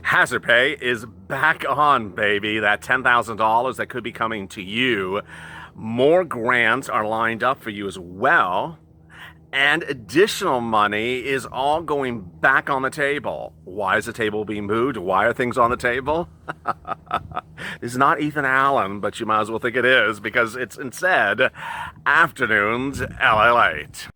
Hazard pay is back on, baby. That $10,000 that could be coming to you. More grants are lined up for you as well. And additional money is all going back on the table. Why is the table being moved? Why are things on the table? It's not Ethan Allen, but you might as well think it is because it's instead Afternoons LALATE.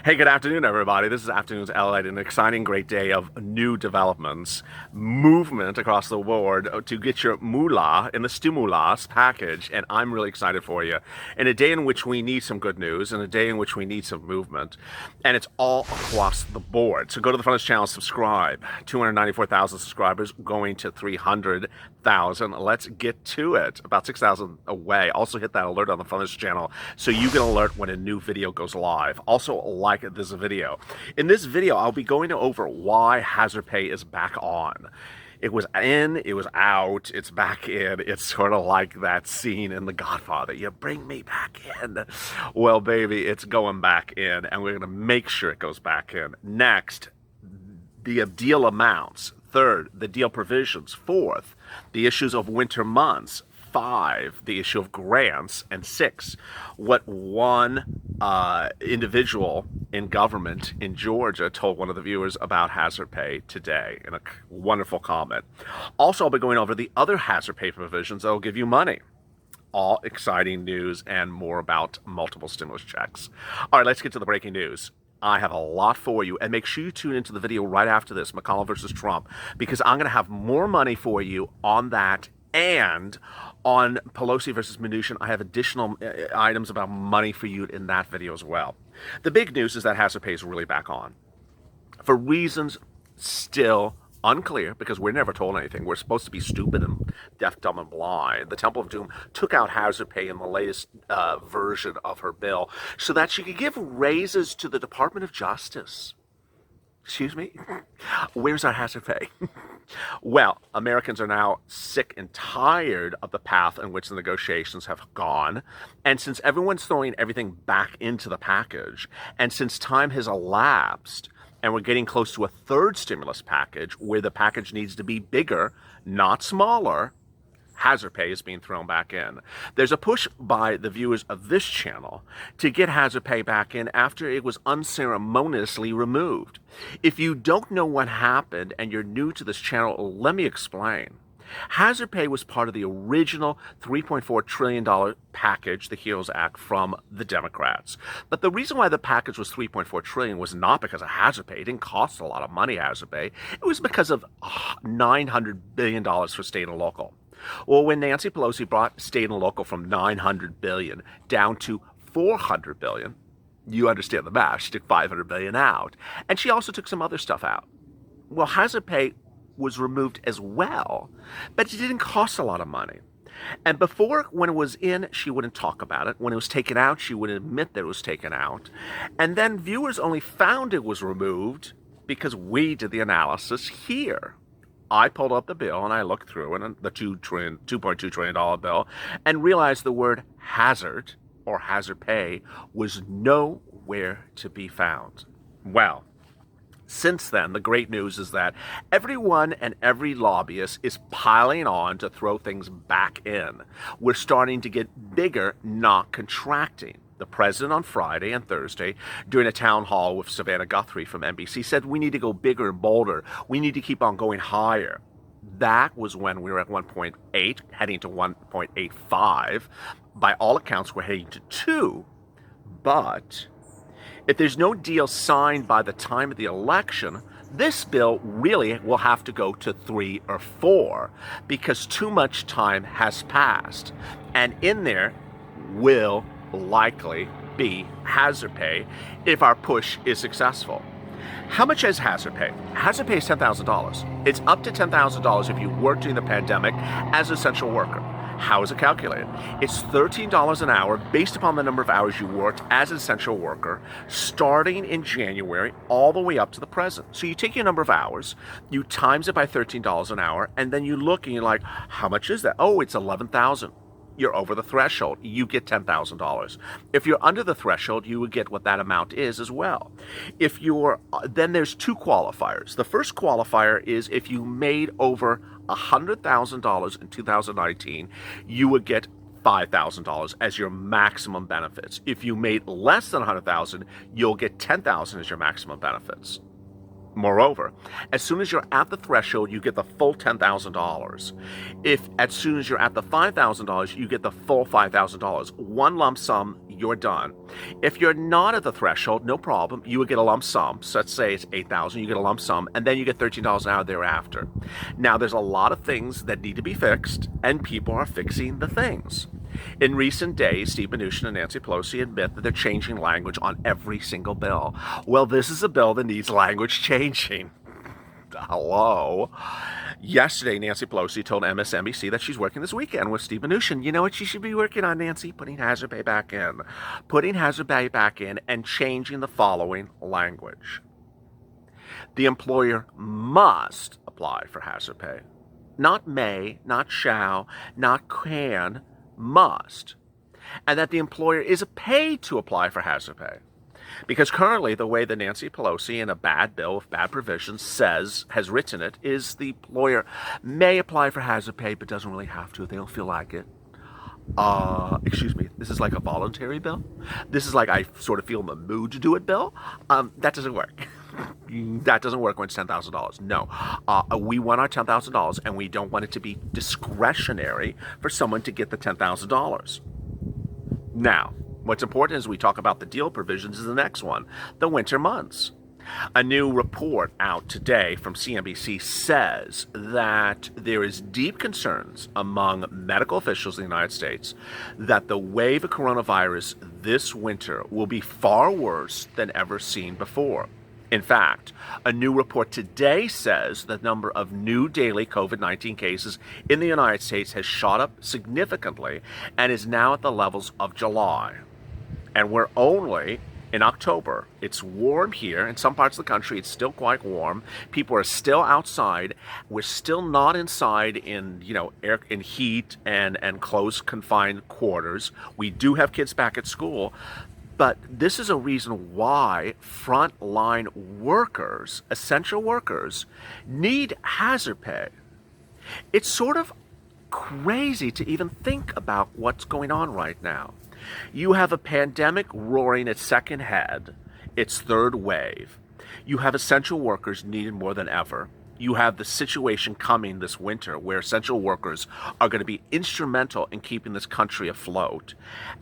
Hey, good afternoon, everybody. This is Afternoons LALATE, an exciting, great day of new developments, movement across the board to get your moolah in the stimulus package, and I'm really excited for you. In a day in which we need some good news, in a day in which we need some movement, and it's all across the board. So go to the front of this channel, subscribe. 294,000 subscribers, going to 300,000. Let's get to it. About 6,000 away. Also hit that alert on the front of this channel so you get an alert when a new video goes live. Also like this video. In this video, I'll be going over why hazard pay is back on. It was in, it was out, it's back in. It's sort of like that scene in The Godfather. You bring me back in. Well, baby, it's going back in, and we're going to make sure it goes back in. Next, the deal amounts. Third, the deal provisions. Fourth, the issues of winter months. 5, the issue of grants. And 6, what one individual in government in Georgia told one of the viewers about hazard pay today in a wonderful comment. Also, I'll be going over the other hazard pay provisions that will give you money. All exciting news and more about multiple stimulus checks. All right, let's get to the breaking news. I have a lot for you, and make sure you tune into the video right after this, McConnell versus Trump, because I'm going to have more money for you on that. And on Pelosi versus Mnuchin, I have additional items about money for you in that video as well. The big news is that hazard pay is really back on. For reasons still unclear, because we're never told anything. We're supposed to be stupid and deaf, dumb, and blind. The Temple of Doom took out hazard pay in the latest version of her bill so that she could give raises to the Department of Justice. Excuse me? Where's our hazard pay? Well, Americans are now sick and tired of the path in which the negotiations have gone. And since everyone's throwing everything back into the package, and since time has elapsed, and we're getting close to a third stimulus package where the package needs to be bigger, not smaller, hazard pay is being thrown back in. There's a push by the viewers of this channel to get hazard pay back in after it was unceremoniously removed. If you don't know what happened and you're new to this channel, let me explain. Hazard pay was part of the original $3.4 trillion package, the HEROES Act, from the Democrats. But the reason why the package was $3.4 trillion was not because of hazard pay. It didn't cost a lot of money, hazard pay. It was because of $900 billion for state and local. Well, when Nancy Pelosi brought state and local from $900 billion down to $400 billion, you understand the math. She took $500 billion out. And she also took some other stuff out. Well, hazard pay was removed as well, but it didn't cost a lot of money. And before, when it was in, she wouldn't talk about it. When it was taken out, she wouldn't admit that it was taken out. And then viewers only found it was removed because we did the analysis here. I pulled up the bill and I looked through it, the $2.2 trillion bill, and realized the word hazard or hazard pay was nowhere to be found. Well, since then, the great news is that everyone and every lobbyist is piling on to throw things back in. We're starting to get bigger, not contracting. The president on Friday and Thursday, during a town hall with Savannah Guthrie from NBC, said we need to go bigger and bolder. We need to keep on going higher. That was when we were at 1.8, heading to 1.85. By all accounts, we're heading to 2. But if there's no deal signed by the time of the election, this bill really will have to go to 3 or 4 because too much time has passed. And in there will likely be hazard pay if our push is successful. How much is hazard pay? Hazard pay is $10,000. It's up to $10,000 if you worked during the pandemic as an essential worker. How is it calculated? It's $13 an hour based upon the number of hours you worked as an essential worker, starting in January all the way up to the present. So you take your number of hours, you times it by $13 an hour, and then you look and you're like, how much is that? Oh, it's $11,000. You're over the threshold. You get $10,000. If you're under the threshold, you would get what that amount is as well. If you're, then there's two qualifiers. The first qualifier is if you made over $100,000 in 2019, you would get $5,000 as your maximum benefits. If you made less than $100,000, you'll get $10,000 as your maximum benefits. Moreover, as soon as you're at the threshold, you get the full $10,000. If as soon as you're at the $5,000, you get the full $5,000. One lump sum, you're done. If you're not at the threshold, no problem. You would get a lump sum. So let's say it's $8,000, you get a lump sum, and then you get $13 an hour thereafter. Now, there's a lot of things that need to be fixed, and people are fixing the things. In recent days, Steve Mnuchin and Nancy Pelosi admit that they're changing language on every single bill. Well, this is a bill that needs language changing. Hello. Yesterday, Nancy Pelosi told MSNBC that she's working this weekend with Steve Mnuchin. You know what she should be working on, Nancy? Putting hazard pay back in. Putting hazard pay back in and changing the following language. The employer must apply for hazard pay. Not may, not shall, not can, must. And that the employer is paid to apply for hazard pay. Because currently the way that Nancy Pelosi in a bad bill with bad provisions has written it, is the employer may apply for hazard pay but doesn't really have to if they don't feel like it. Excuse me, this is like a voluntary bill? This is like I sort of feel in the mood to do it bill? That doesn't work. That doesn't work when it's $10,000. No. We want our $10,000 and we don't want it to be discretionary for someone to get the $10,000. Now, what's important as we talk about the deal provisions is the next one, the winter months. A new report out today from CNBC says that there is deep concerns among medical officials in the United States that the wave of coronavirus this winter will be far worse than ever seen before. In fact, a new report today says the number of new daily COVID-19 cases in the United States has shot up significantly and is now at the levels of July. And we're only in October. It's warm here. In some parts of the country, it's still quite warm. People are still outside. We're still not inside in, air and heat and closed confined quarters. We do have kids back at school. But this is a reason why frontline workers, essential workers, need hazard pay. It's sort of crazy to even think about what's going on right now. You have a pandemic roaring its second head, its third wave. You have essential workers needed more than ever. You have the situation coming this winter where essential workers are going to be instrumental in keeping this country afloat.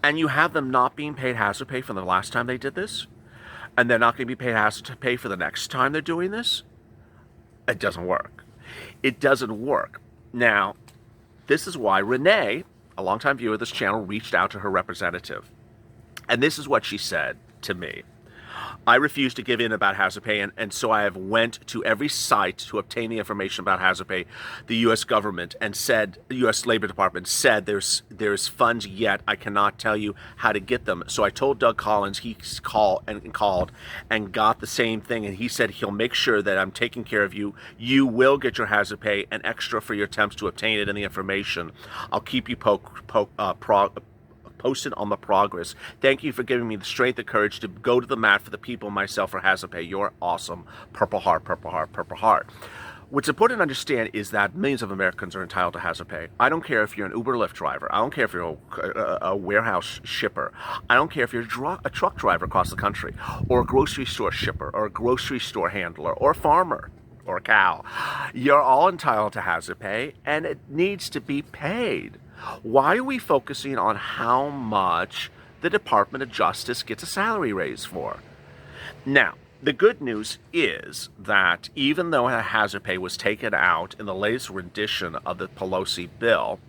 And you have them not being paid hazard pay from the last time they did this. And they're not going to be paid hazard pay for the next time they're doing this. It doesn't work. It doesn't work. Now, this is why Renee, a longtime viewer of this channel, reached out to her representative. And this is what she said to me. I refused to give in about hazard pay, and so I have went to every site to obtain the information about hazard pay. The U.S. government and said, the U.S. Labor Department said there's funds yet. I cannot tell you how to get them. So I told Doug Collins, he called and got the same thing, and he said he'll make sure that I'm taking care of you. You will get your hazard pay and extra for your attempts to obtain it and the information. I'll keep you posted on the progress. Thank you for giving me the strength and courage to go to the mat for the people and myself for hazard pay. You're awesome. Purple heart, purple heart, purple heart. What's important to understand is that millions of Americans are entitled to hazard pay. I don't care if you're an Uber Lyft driver. I don't care if you're a warehouse shipper. I don't care if you're a truck driver across the country, or a grocery store shipper, or a grocery store handler, or a farmer, or a cow. You're all entitled to hazard pay, and it needs to be paid. Why are we focusing on how much the Department of Justice gets a salary raise for? Now, the good news is that even though hazard pay was taken out in the latest rendition of the Pelosi bill,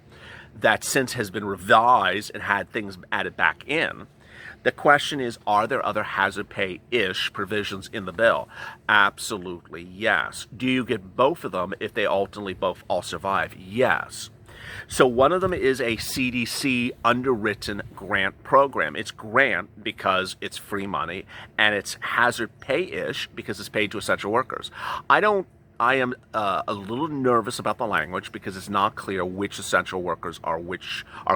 that since has been revised and had things added back in, The question is, are there other hazard pay-ish provisions in the bill? Absolutely, yes. Do you get both of them if they ultimately both all survive? Yes. So one of them is a CDC underwritten grant program. It's grant because it's free money, and it's hazard pay-ish because it's paid to essential workers. I am a little nervous about the language because it's not clear which essential workers are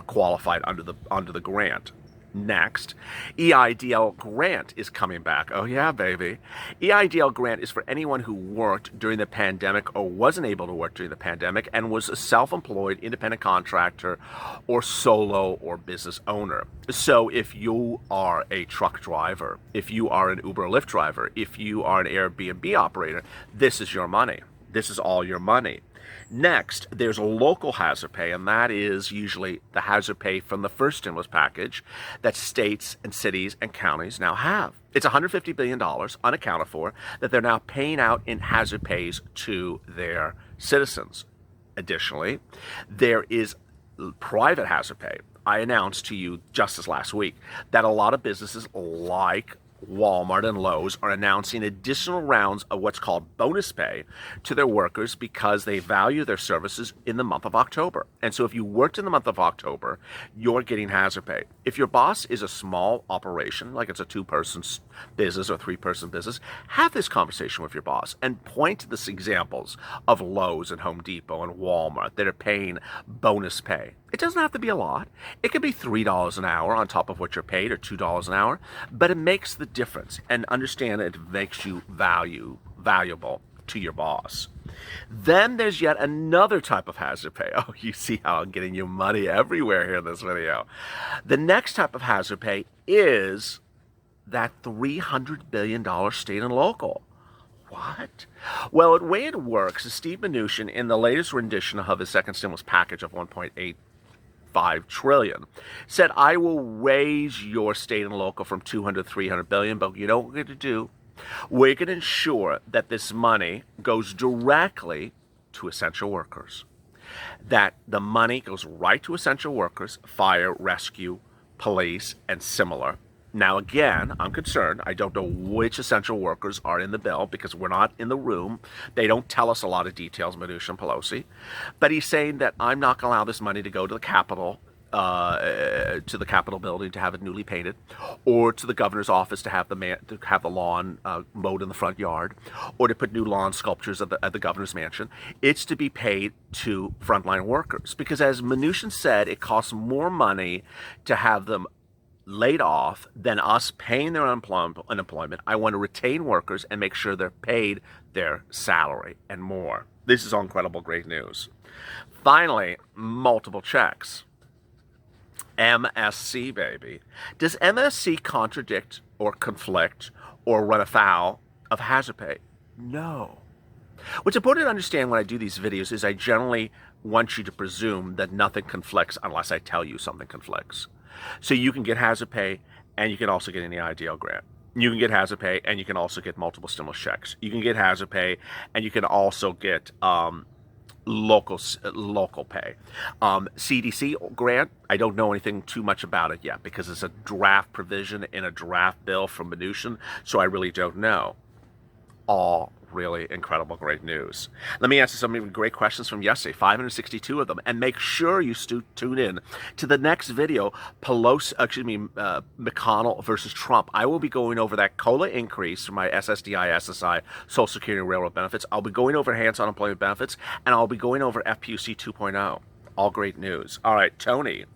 qualified under the grant. Next, EIDL grant is coming back. Oh yeah, baby. EIDL grant is for anyone who worked during the pandemic or wasn't able to work during the pandemic and was a self-employed independent contractor or solo or business owner. So if you are a truck driver, if you are an Uber or Lyft driver, if you are an Airbnb operator, this is your money. This is all your money. Next, there's local hazard pay, and that is usually the hazard pay from the first stimulus package that states and cities and counties now have. It's $150 billion unaccounted for that they're now paying out in hazard pays to their citizens. Additionally, there is private hazard pay. I announced to you just this last week that a lot of businesses like Walmart and Lowe's are announcing additional rounds of what's called bonus pay to their workers because they value their services in the month of October. And so if you worked in the month of October, you're getting hazard pay. If your boss is a small operation, like it's a 2-person business or 3-person business, have this conversation with your boss and point to the examples of Lowe's and Home Depot and Walmart that are paying bonus pay. It doesn't have to be a lot. It could be $3 an hour on top of what you're paid, or $2 an hour, but it makes the difference, and understand it makes you valuable to your boss. Then there's yet another type of hazard pay. Oh, you see how I'm getting you money everywhere here in this video. The next type of hazard pay is that $300 billion state and local. What? Well, the way it works is Steve Mnuchin, in the latest rendition of his second stimulus package of $1.85 trillion, said, I will raise your state and local from 200 to 300 billion, but you know what we're going to do? We're going to ensure that this money goes directly to essential workers. That the money goes right to essential workers, fire, rescue, police, and similar. Now, again, I'm concerned. I don't know which essential workers are in the bill because we're not in the room. They don't tell us a lot of details, Mnuchin and Pelosi. But he's saying that I'm not going to allow this money to go to the Capitol, to the Capitol building to have it newly painted, or to the governor's office to have the lawn mowed in the front yard, or to put new lawn sculptures at the governor's mansion. It's to be paid to frontline workers because, as Mnuchin said, it costs more money to have them laid off than us paying their unemployment. I want to retain workers and make sure they're paid their salary and more. This is all incredible, great news. Finally, multiple checks. MSC, baby. Does MSC contradict or conflict or run afoul of hazard pay? No. What's important to understand when I do these videos is I generally want you to presume that nothing conflicts unless I tell you something conflicts. So you can get hazard pay, and you can also get an EIDL grant. You can get hazard pay, and you can also get multiple stimulus checks. You can get hazard pay, and you can also get local pay. CDC grant, I don't know anything too much about it yet because it's a draft provision in a draft bill from Mnuchin, so I really don't know. All really incredible, great news. Let me answer some great questions from yesterday, 562 of them, and make sure you tune in to the next video, McConnell versus Trump. I will be going over that COLA increase for my SSDI, SSI, Social Security, and Railroad benefits. I'll be going over enhanced unemployment benefits, and I'll be going over FPUC 2.0. All great news. All right, Tony,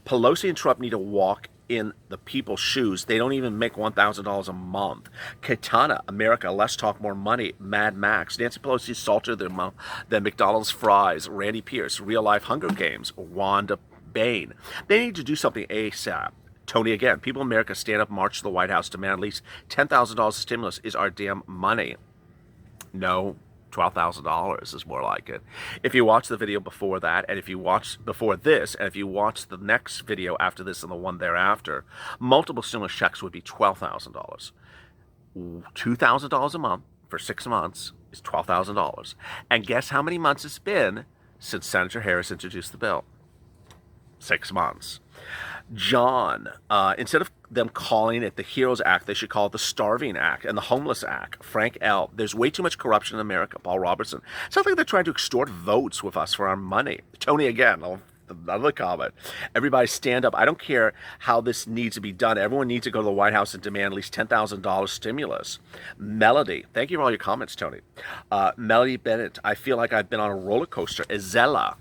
Pelosi and Trump need to walk in the people's shoes. They don't even make $1,000 a month. Katana, America, less talk, more money. Mad Max, Nancy Pelosi salted than McDonald's fries. Randy Pierce, Real Life Hunger Games. Wanda Bain. They need to do something ASAP. Tony again, people in America stand up, march to the White House, demand at least $10,000 stimulus is our damn money. No. $12,000 is more like it. If you watch the video before that, and if you watch before this, and if you watch the next video after this and the one thereafter, multiple stimulus checks would be $12,000. $2,000 a month for 6 months is $12,000. And guess how many months it's been since Senator Harris introduced the bill? 6 months. John, instead of them calling it the Heroes Act, they should call it the Starving Act and the Homeless Act. Frank L., there's way too much corruption in America. Paul Robertson, sounds like they're trying to extort votes with us for our money. Tony again, another comment. Everybody stand up. I don't care how this needs to be done. Everyone needs to go to the White House and demand at least $10,000 stimulus. Melody, thank you for all your comments, Tony. Melody Bennett, I feel like I've been on a roller coaster. Izella,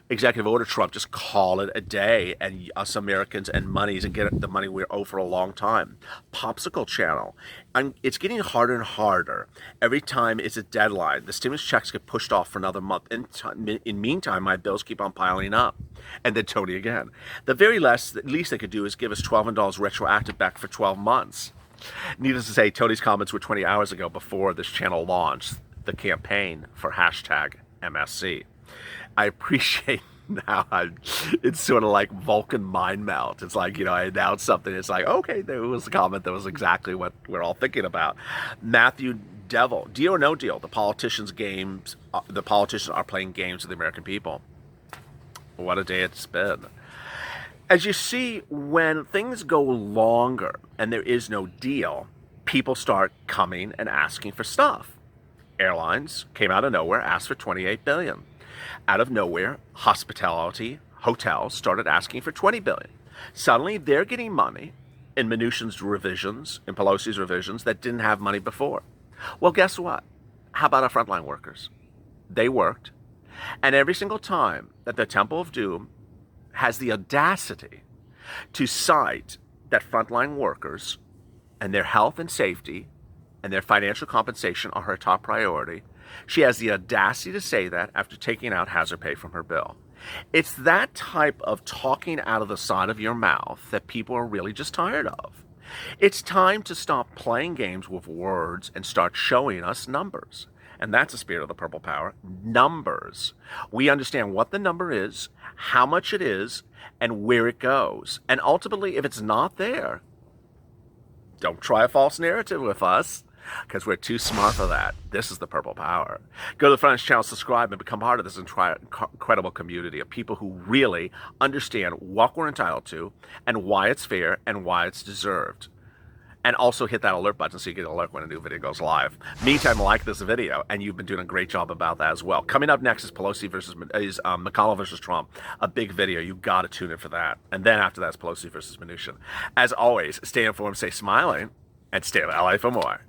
executive order Trump, just call it a day, and us Americans and monies and get the money we owe for a long time. Popsicle Channel, it's getting harder and harder. Every time it's a deadline, the stimulus checks get pushed off for another month. In meantime, my bills keep on piling up. And then Tony again. The very least they could do is give us $1,200 retroactive back for 12 months. Needless to say, Tony's comments were 20 hours ago before this channel launched the campaign for hashtag MSC. I appreciate now it's sort of like Vulcan mind melt. It's like, I announced something. It's like, okay, there was a comment that was exactly what we're all thinking about. Matthew Devil, deal or no deal? The politicians are playing games with the American people. What a day it's been. As you see, when things go longer and there is no deal, people start coming and asking for stuff. Airlines came out of nowhere, asked for $28 billion. Out of nowhere, hospitality, hotels started asking for $20 billion. Suddenly, they're getting money in Mnuchin's revisions, in Pelosi's revisions, that didn't have money before. Well, guess what? How about our frontline workers? They worked. And every single time that the Temple of Doom has the audacity to cite that frontline workers and their health and safety and their financial compensation are her top priority, she has the audacity to say that after taking out hazard pay from her bill. It's that type of talking out of the side of your mouth that people are really just tired of. It's time to stop playing games with words and start showing us numbers. And that's the spirit of the Purple Power. Numbers. We understand what the number is, how much it is, and where it goes. And ultimately, if it's not there, don't try a false narrative with us, because we're too smart for that. This is the Purple Power. Go to the Front Channel, subscribe, and become part of this incredible community of people who really understand what we're entitled to and why it's fair and why it's deserved. And also hit that alert button so you get an alert when a new video goes live. Meantime, like this video, and you've been doing a great job about that as well. Coming up next is McConnell versus Trump, a big video. You got to tune in for that. And then after that is Pelosi versus Mnuchin. As always, stay informed, stay smiling, and stay in LA for more.